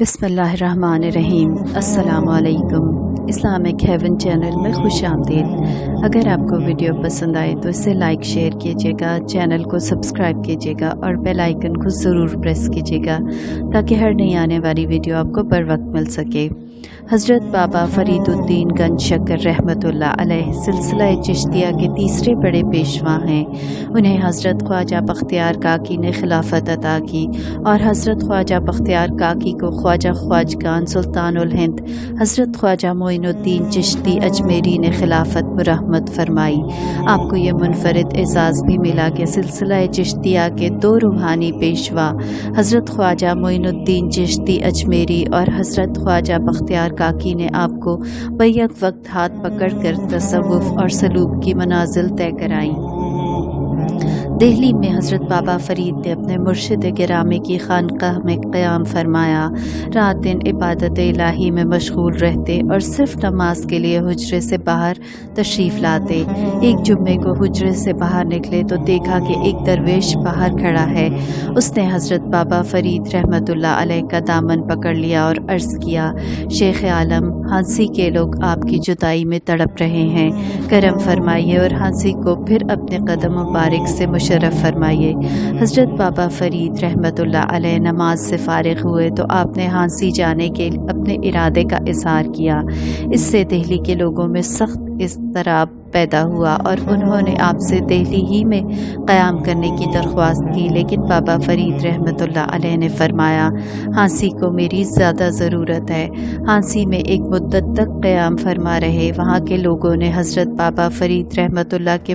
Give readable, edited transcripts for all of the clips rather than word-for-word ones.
बिस्मिल्लाहिर्रहमानिर्रहीम। अस्सलाम वालेकुम। इस्लामिक हेवन चैनल में खुश आमदीद। अगर आपको वीडियो पसंद आए तो इसे लाइक शेयर कीजिएगा, चैनल को सब्सक्राइब कीजिएगा और बेल आइकन को ज़रूर प्रेस कीजिएगा ताकि हर नई आने वाली वीडियो आपको बर वक्त मिल सके। हज़रत बाबा फ़रीदुद्दीन गंज शक्कर रहमतुल्लाह अलैह सिलसिला चिश्तिया के तीसरे बड़े पेशवा हैं। उन्हें हज़रत ख्वाजा बख्तियार काकी ने खिलाफत अता की और हज़रत ख्वाजा बख्तियार काकी को ख्वाजा ख्वाजगान सुल्तानुल हिंद हज़रत ख्वाजा मोइनुद्दीन चिश्ती अजमेरी ने खिलाफत मुरहमत फरमाई। आपको ये मुनफरिद एजाज़ भी मिला कि सिलसिला चिश्तिया के दो रूहानी पेशवा हज़रत ख्वाजा मोइनुद्दीन चिश्ती अजमेरी और हज़रत ख्वाजा बख्तियार काकी ने आपको बैक वक्त हाथ पकड़कर तसव्वुफ़ और सलूक की मनाजिल तय कराई। दिल्ली में हज़रत बाबा फ़रीद ने अपने मुर्शिद गिरामी की खानकाह में क़याम फरमाया। रात दिन इबादत इलाही में मशगूल रहते और सिर्फ नमाज के लिए हुजरे से बाहर तशरीफ़ लाते। एक जुम्मे को हुजरे से बाहर निकले तो देखा कि एक दरवेश बाहर खड़ा है। उसने हज़रत बाबा फ़रीद रहमतुल्लाह अलैह का दामन पकड़ लिया और अर्ज़ किया, शेख आलम, हांसी के लोग आपकी जुदाई में तड़प रहे हैं, करम फरमाइए और हांसी को फिर अपने कदम मुबारक से मुशर्रफ फरमाइए। हज़रत बाबा फ़रीद रहमतुल्लाह अलैह नमाज से फ़ारिग हुए तो आपने हांसी जाने के अपने इरादे का इज़हार किया। इससे दिल्ली के लोगों में सख्त इज़्तिराब पैदा हुआ और उन्होंने आपसे दिल्ली ही में क़याम करने की दरख्वास्त की, लेकिन बाबा फ़रीद रहमतुल्लाह अलैह ने फरमाया, हांसी को मेरी ज़्यादा ज़रूरत है। हांसी में एक मुद्दत तक क़याम फरमा रहे। वहाँ के लोगों ने हज़रत बाबा फ़रीद रहमतुल्लाह के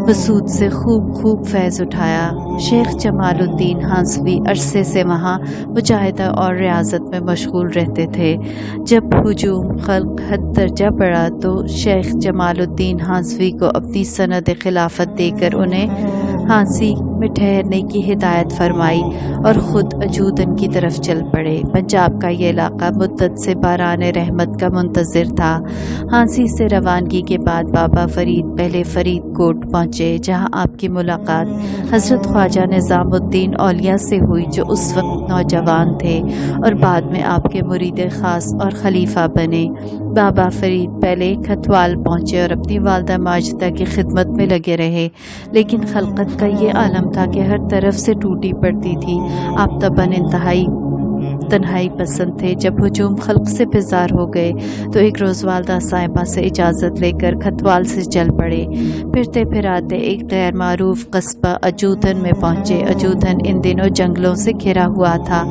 वसूद से खूब फैज़ उठाया। शेख जमालुद्दीन हांसवी अरसे से वहाँ मुजाहिदा और रियाज़त में मशगूल रहते थे। जब हुजूम खल्क़ हद दर्जा बढ़ा तो शेख जमालुद्दीन हांसवी को अपनी सनद खिलाफत देकर उन्हें हांसी में ठहरने की हिदायत फरमाई और ख़ुद अजूदन की तरफ चल पड़े। पंजाब का ये इलाका मुद्दत से बारान रहमत का मुंतज़िर था। हांसी से रवानगी के बाद बाबा फ़रीद पहले फ़रीदकोट पहुँचे, जहाँ आपकी मुलाकात हज़रत ख्वाजा निज़ामुद्दीन औलिया से हुई, जो उस वक्त नौजवान थे और बाद में आपके मुरीद ख़ास और खलीफा बने। बाबा फ़रीद पहले खतवाल पहुँचे और अपनी वालदा माजिदा की खिदमत में लगे रहे, लेकिन खलकत का ये आलम था कि हर तरफ से टूटी पड़ती थी। आप तबन इंतहाई तन्हाई पसंद थे। जब हुजूम खल्क से बेजार हो गए तो एक रोज़ वालदा साहिबा से इजाज़त लेकर खतवाल से चल पड़े। फिरते फिराते एक गैर मारूफ कस्बा अजूदन में पहुँचे। अजूदन इन दिनों जंगलों से घिरा हुआ था।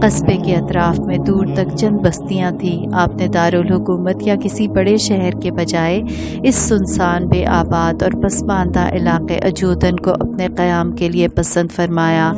कस्बे के अतराफ में दूर तक चंद बस्तियाँ थीं। आपने दारुल हुकूमत या किसी बड़े शहर के बजाय इस सुनसान बेआबाद और पसमानदा इलाके अजूदन को अपने क़याम के लिए पसंद फरमाया।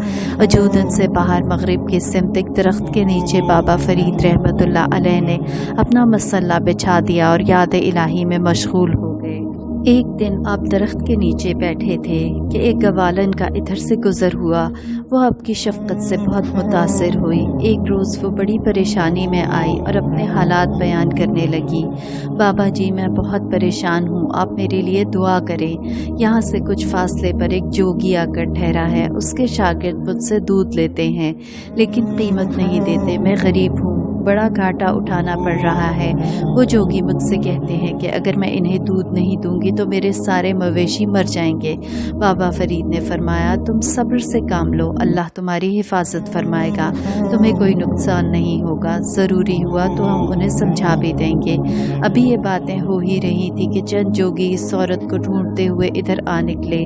अजूदन से बाहर मगरिब की सिमत एक दरख्त के नीचे बाबा फ़रीद रहमतुल्लाह अलैह ने अपना मसल्ला बिछा दिया और याद इलाही में मशगूल हो गए। एक दिन आप दरख्त के नीचे बैठे थे कि एक गवालन का इधर से गुज़र हुआ। वो आपकी शफ़क़त से बहुत मुतासिर हुई। एक रोज़ वो बड़ी परेशानी में आई और अपने हालात बयान करने लगी। बाबा जी, मैं बहुत परेशान हूँ, आप मेरे लिए दुआ करें। यहाँ से कुछ फासले पर एक जोगी आकर ठहरा है। उसके शागिर्द मुझसे दूध लेते हैं लेकिन कीमत नहीं देते। मैं गरीब हूँ, बड़ा घाटा उठाना पड़ रहा है। वो जोगी मुझसे कहते हैं कि अगर मैं इन्हें दूध नहीं दूंगी तो मेरे सारे मवेशी मर जाएंगे। बाबा फ़रीद ने फरमाया, तुम सब्र से काम लो, अल्लाह तुम्हारी हिफाजत फरमाएगा, तुम्हें कोई नुकसान नहीं होगा। ज़रूरी हुआ तो हम उन्हें समझा भी देंगे। अभी ये बातें हो ही रही थी कि चंद जोगी इस औरत को ढूंढते हुए इधर आ निकले।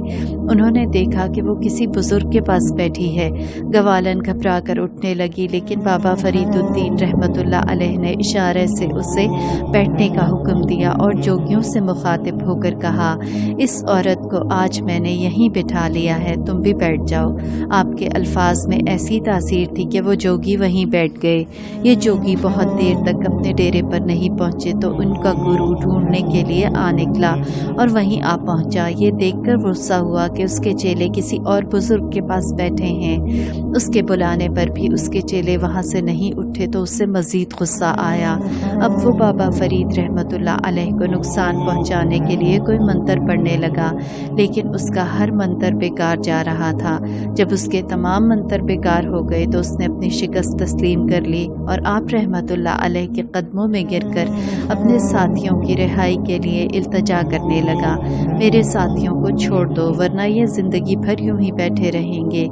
उन्होंने देखा कि वो किसी बुज़ुर्ग के पास बैठी है। गवालन घबरा कर उठने लगी, लेकिन बाबा फ़रीदुद्दीन रहमतुल्लाह अलैह ने इशारे से उसे बैठने का हुक्म दिया और जोगियों से मुखातिब होकर कहा, इस औरत को आज मैंने यहीं बिठा लिया है, तुम भी बैठ जाओ। आपके अल्फाज में ऐसी तासीर थी कि वो जोगी वहीं बैठ गए। ये जोगी बहुत देर तक अपने डेरे पर नहीं पहुँचे तो उनका गुरु ढूंढने के लिए आ निकला और वहीं आ पहुँचा। ये देखकर गुस्सा हुआ कि उसके चेले किसी और बुजुर्ग के पास बैठे हैं। उसके बुलाने पर भी उसके चेले वहाँ से नहीं उठे तो उससे मज़ीद गुस्सा आया। अब वो बाबा फरीद रहमतुल्लाह अलैह को नुकसान पहुंचाने के लिए कोई मंतर पढ़ने लगा, लेकिन उसका हर मंतर बेकार जा रहा था। जब उसके तमाम मंतर बेकार हो गए तो उसने अपनी शिकस्त तस्लीम कर ली और आप रहमतुल्लाह अलैह के कदमों में गिरकर अपने साथियों की रिहाई के लिए इल्तजा करने लगा। मेरे साथियों को छोड़ दो, वरना ये ज़िंदगी भर यूं ही बैठे रहेंगे।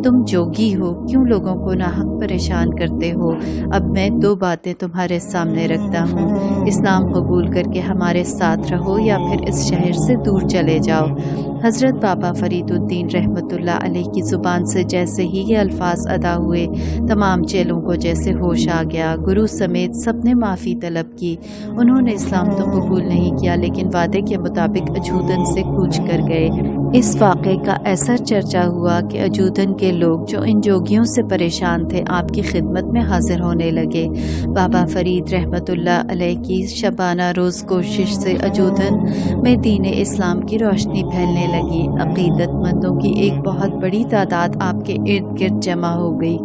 तुम जोगी हो, क्यों लोगों को नाहक परेशान करते हो? अब मैं दो बातें तुम्हारे सामने रखता हूँ, इस्लाम कबूल करके हमारे साथ रहो या फिर इस शहर से दूर चले जाओ। हज़रत बाबा फरीदुद्दीन रहमतुल्लाह अलैह की ज़ुबान से जैसे ही ये अल्फाज अदा हुए, तमाम चेलों को जैसे होश आ गया। गुरु समेत सब ने माफ़ी तलब की। उन्होंने इस्लाम तो कबूल नहीं किया, लेकिन वादे के मुताबिक अजूदन से कूच कर गए। इस वाक़े का ऐसा चर्चा हुआ कि अजूदन के लोग जो इन जोगियों से परेशान थे आपकी खिदमत में हाजिर होने लगे। बाबा फरीद रहमतुल्लाह अलैह की शबाना रोज़ कोशिश से अजूदन में दीन इस्लाम की रोशनी फैलने लगी। अक़ीदतमंदों की एक बहुत बड़ी तादाद आपके इर्द गिर्द जमा हो गई।